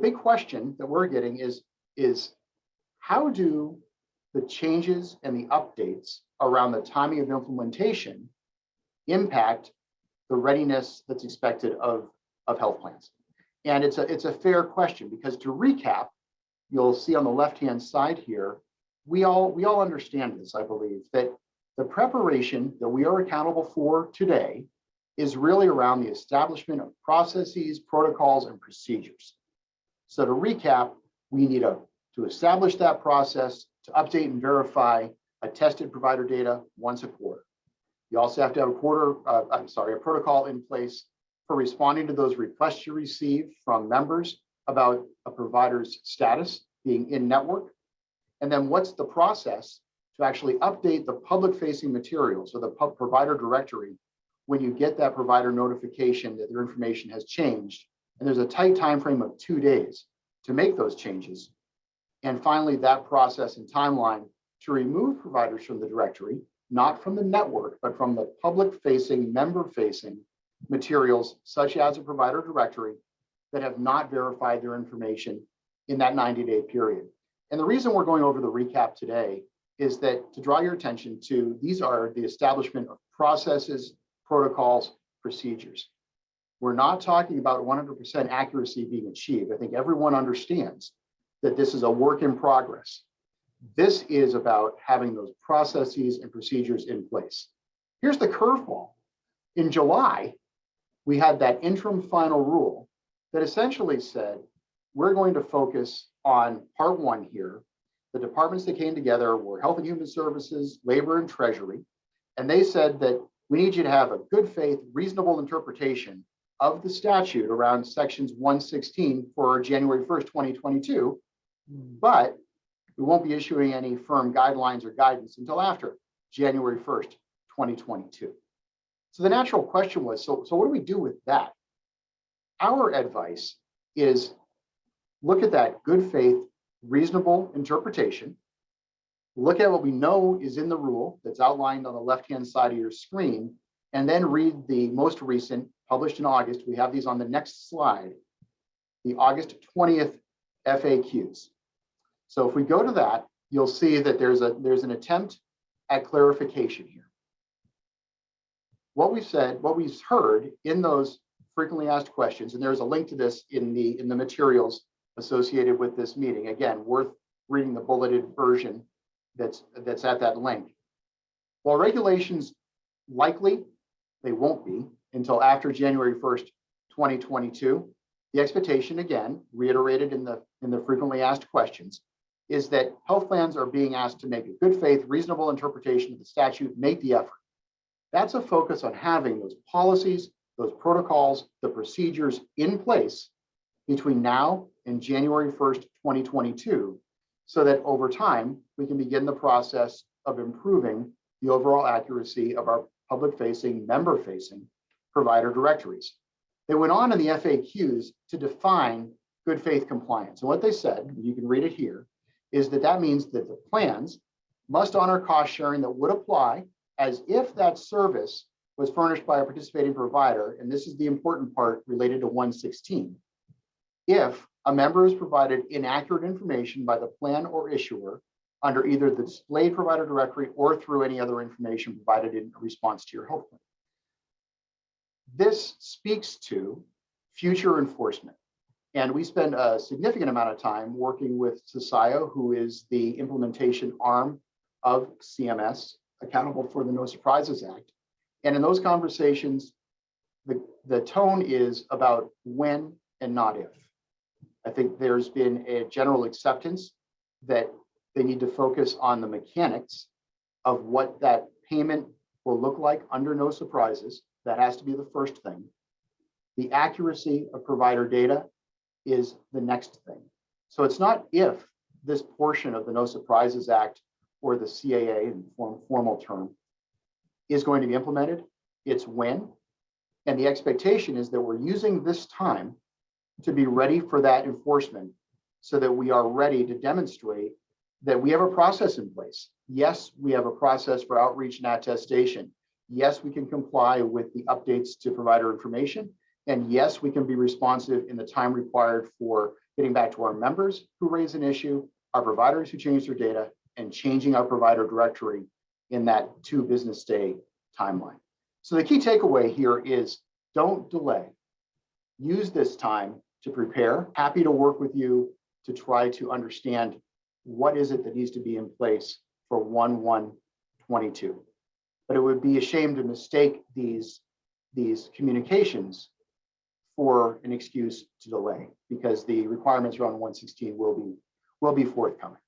big question that we're getting is how do the changes and the updates around the timing of implementation impact the readiness that's expected of health plans? And it's a fair question, because to recap, you'll see on the left-hand side here, we all understand this, I believe, that the preparation that we are accountable for today is really around the establishment of processes, protocols, and procedures. So to recap, we need to establish that process, to update and verify attested provider data once a quarter. You also have to have a protocol in place for responding to those requests you receive from members about a provider's status being in network. And then what's the process to actually update the public-facing materials, or the provider directory, when you get that provider notification that their information has changed. And there's a tight time frame of 2 days to make those changes. And finally, that process and timeline to remove providers from the directory, not from the network, but from the public-facing, member-facing materials, such as a provider directory, that have not verified their information in that 90-day period. And the reason we're going over the recap today is that to draw your attention to, these are the establishment of processes, protocols, procedures. We're not talking about 100% accuracy being achieved. I think everyone understands that this is a work in progress. This is about having those processes and procedures in place. Here's the curveball. In July, we had that interim final rule that essentially said, we're going to focus on part one here. The departments that came together were Health and Human Services, Labor, and Treasury. And they said that we need you to have a good faith, reasonable interpretation of the statute around sections 116 for January 1st, 2022. But we won't be issuing any firm guidelines or guidance until after January 1st, 2022. So the natural question was, so what do we do with that? Our advice is look at that good faith, reasonable interpretation. Look at what we know is in the rule that's outlined on the left-hand side of your screen, and then read the most recent, published in August. We have these on the next slide, the August 20th FAQs. So if we go to that, you'll see that there's an attempt at clarification here. What we said, what we've heard in those frequently asked questions, and there's a link to this in the materials associated with this meeting. Again, worth reading the bulleted version that's at that link. While regulations likely they won't be until after January 1st, 2022, the expectation, again, reiterated in the frequently asked questions, is that health plans are being asked to make a good faith, reasonable interpretation of the statute, make the effort. That's a focus on having those policies, those protocols, the procedures in place between now and January 1st, 2022, so that over time, we can begin the process of improving the overall accuracy of our public-facing, member-facing provider directories. They went on in the FAQs to define good faith compliance. And what they said, you can read it here, is that means that the plans must honor cost sharing that would apply as if that service was furnished by a participating provider. And this is the important part related to 116. If a member is provided inaccurate information by the plan or issuer under either the displayed provider directory or through any other information provided in response to your health plan. This speaks to future enforcement. And we spend a significant amount of time working with CSIO, who is the implementation arm of CMS, accountable for the No Surprises Act. And in those conversations, the tone is about when and not if. I think there's been a general acceptance that they need to focus on the mechanics of what that payment will look like under No Surprises. That has to be the first thing. The accuracy of provider data is the next thing. So it's not if this portion of the No Surprises Act or the CAA in formal term is going to be implemented, it's when. And the expectation is that we're using this time to be ready for that enforcement so that we are ready to demonstrate that we have a process in place. Yes, we have a process for outreach and attestation. Yes, we can comply with the updates to provider information. And yes, we can be responsive in the time required for getting back to our members who raise an issue, our providers who change their data, and changing our provider directory in that 2 business day timeline. So the key takeaway here is don't delay. Use this time to prepare. Happy to work with you to try to understand what is it that needs to be in place for 1/1/22. But it would be a shame to mistake these communications for an excuse to delay, because the requirements around 116 will be forthcoming.